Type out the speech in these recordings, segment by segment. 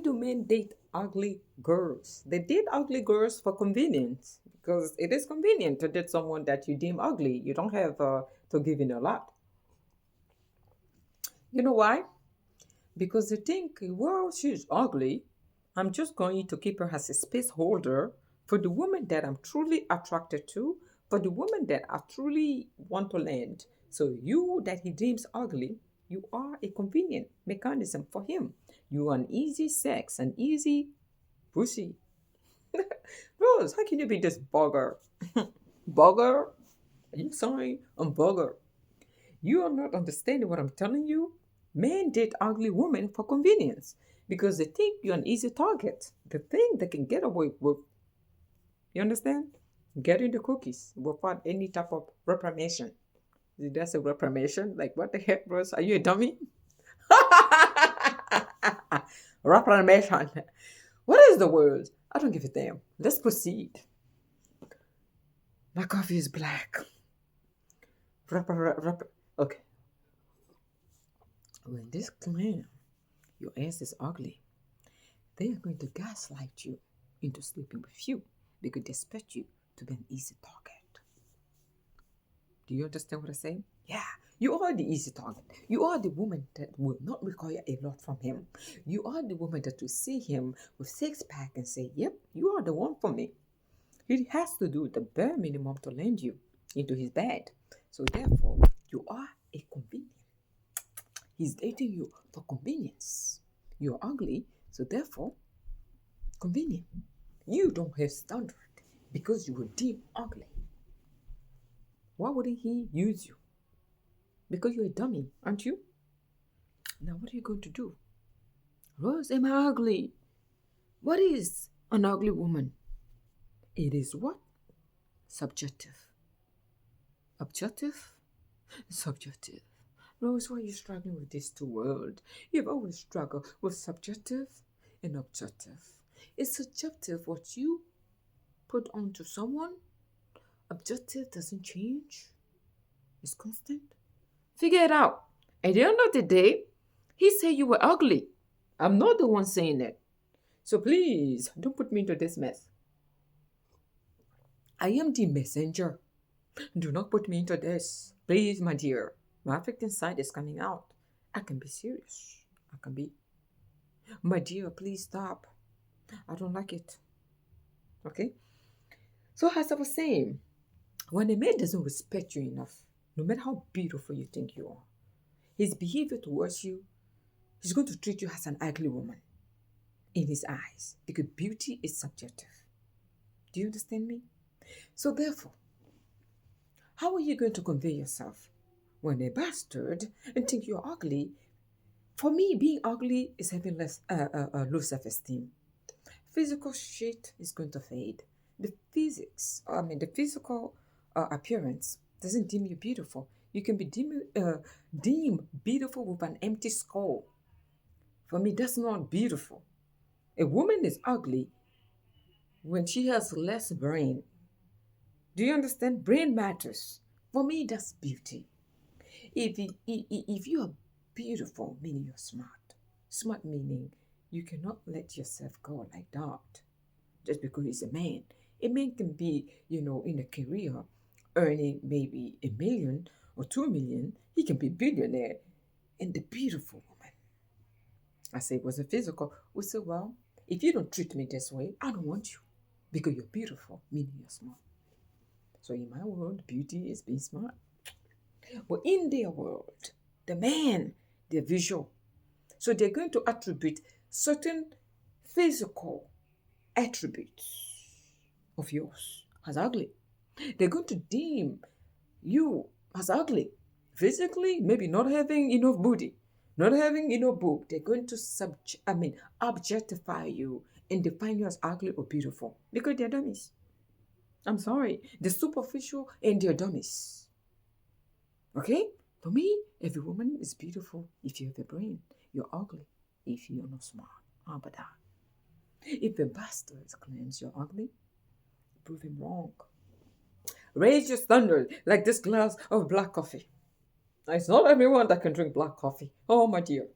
do men date ugly girls? They date ugly girls for convenience because it is convenient to date someone that you deem ugly. You don't have to give in a lot. You know why? Because they think, well, she's ugly. I'm just going to keep her as a space holder for the woman that I'm truly attracted to, for the woman that I truly want to land. So you that he deems ugly, you are a convenient mechanism for him. You are an easy sex, an easy pussy. Rose, how can you be this bugger? Bugger? Are you sorry? I'm bugger. You are not understanding what I'm telling you. Men date ugly women for convenience because they think you're an easy target. They think they can get away with, you understand? Getting the cookies without any type of reprimation. That's a reprimation? Like, what the heck, bros? Are you a dummy? Reprimation. What is the word? I don't give a damn. Let's proceed. My coffee is black. Okay. When this claim your ass is ugly, they are going to gaslight you into sleeping with you because they expect you to be an easy target. Do you understand what I say? Yeah, you are the easy target. You are the woman that will not require a lot from him. You are the woman that will see him with six pack and say, yep, you are the one for me. He has to do the bare minimum to land you into his bed. So therefore, you are a convenience. He's dating you for convenience. You're ugly, so therefore, convenient. You don't have standard because you were deemed ugly. Why wouldn't he use you? Because you're a dummy, aren't you? Now, what are you going to do? Rose, am I ugly? What is an ugly woman? It is what? Subjective. Objective? Subjective. Rose, why are you struggling with these two words? You've always struggled with subjective and objective. Is subjective what you put onto someone? Objective doesn't change. It's constant. Figure it out. At the end of the day, he said you were ugly. I'm not the one saying it. So please, don't put me into this mess. I am the messenger. Do not put me into this. Please, my dear. My African side is coming out. I can be serious. I can be. My dear, please stop. I don't like it. Okay? So, as I was saying, when a man doesn't respect you enough, no matter how beautiful you think you are, his behavior towards you, he's going to treat you as an ugly woman in his eyes because beauty is subjective. Do you understand me? So, therefore, how are you going to convey yourself when a bastard and think you're ugly? For me, being ugly is having low self-esteem. Physical shit is going to fade. The physical appearance doesn't deem you beautiful. You can be deemed beautiful with an empty skull. For me, that's not beautiful. A woman is ugly when she has less brain. Do you understand? Brain matters. For me, that's beauty. If you are beautiful, meaning you're smart. Smart meaning you cannot let yourself go like that just because he's a man. A man can be, in a career earning maybe 1 million or 2 million. He can be billionaire and the beautiful woman. I say it was a physical. We say, well, if you don't treat me this way, I don't want you because you're beautiful, meaning you're smart. So in my world, beauty is being smart. But in their world, the man, they're visual. So they're going to attribute certain physical attributes of yours as ugly. They're going to deem you as ugly. Physically, maybe not having enough booty, not having enough boob. They're going to objectify you and define you as ugly or beautiful because they're dummies. I'm sorry. They're superficial and they're dummies. Okay? For me, every woman is beautiful if you have a brain. You're ugly if you're not smart. How about that? If a bastard claims you're ugly, prove him wrong. Raise your standard like this glass of black coffee. It's not everyone that can drink black coffee. Oh, my dear.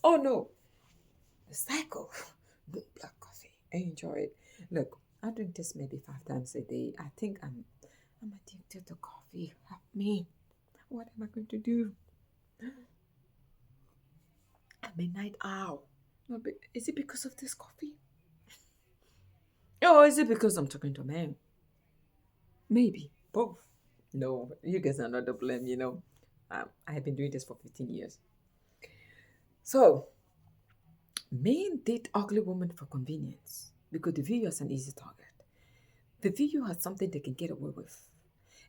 Oh no, the cycle. The black coffee. I enjoy it. Look, I drink this maybe 5 times a day. I think I'm addicted to coffee. Help me. What am I going to do? I'm a night owl. No, but is it because of this coffee? Or is it because I'm talking to a man? Maybe both. No, you guys are not to blame. I have been doing this for 15 years. So, men date ugly women for convenience because they view you as an easy target. They view you as something they can get away with.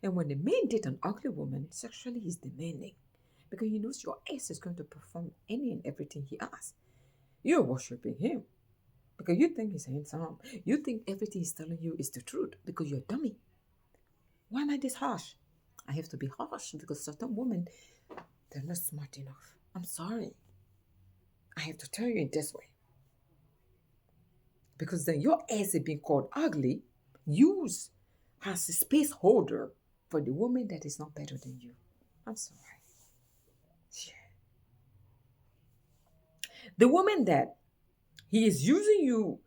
And when a man date an ugly woman, sexually he's demanding because he knows your ass is going to perform any and everything he asks. You're worshiping him because you think he's handsome. You think everything he's telling you is the truth because you're a dummy. Why am I this harsh? I have to be harsh because certain women, they're not smart enough. I'm sorry. I have to tell you in this way. Because then your ass is being called ugly, used as a space holder for the woman that is not better than you. I'm sorry. Yeah. The woman that he is using you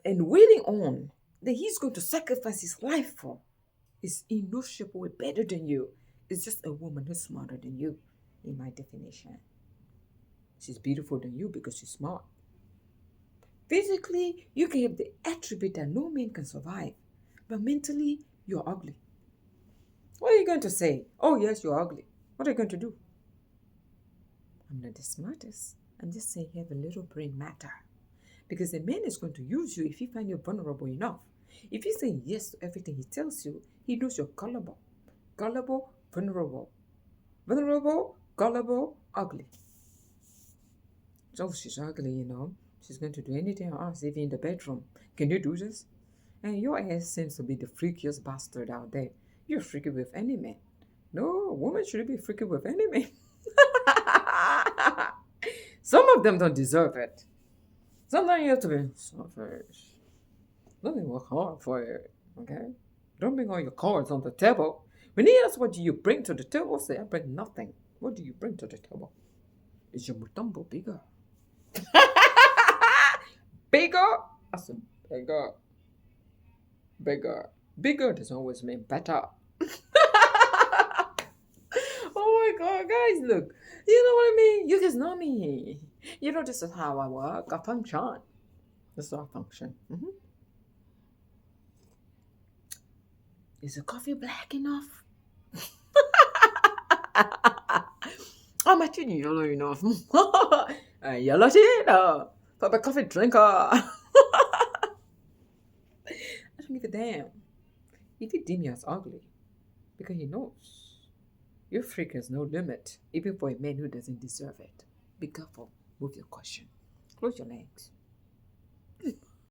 and waiting on, that he's going to sacrifice his life for, is immeasurably better than you. It's just a woman who's smarter than you, in my definition. She's beautiful than you because she's smart. Physically, you can have the attribute that no man can survive, but mentally, you're ugly. What are you going to say? Oh, yes, you're ugly. What are you going to do? I'm not the smartest. I'm just saying you have a little brain matter. Because a man is going to use you if he finds you vulnerable enough. If you say yes to everything he tells you, he knows you're gullible. Gullible, vulnerable. Vulnerable, gullible, ugly. So she's ugly. She's going to do anything I ask, even in the bedroom. Can you do this? And your ass seems to be the freakiest bastard out there. You're freaky with any man. No, a woman shouldn't be freaky with any man. Some of them don't deserve it. Sometimes you have to be selfish. Let me work hard for it, okay? Don't bring all your cards on the table. When he asks what do you bring to the table, say, I bring nothing. What do you bring to the table? Is your mutombo bigger? Bigger? I said, bigger. Bigger. Bigger doesn't always mean better. Oh my god, guys, look. You know what I mean? You guys know me. This is how I work. I function. This is how I function. Is the coffee black enough? I'm actually yellow enough. Yellow tea? No. For the coffee drinker. I don't give a damn. If he deem you as ugly, because he knows your freak has no limit, even for a man who doesn't deserve it. Be careful with your question. Close your legs.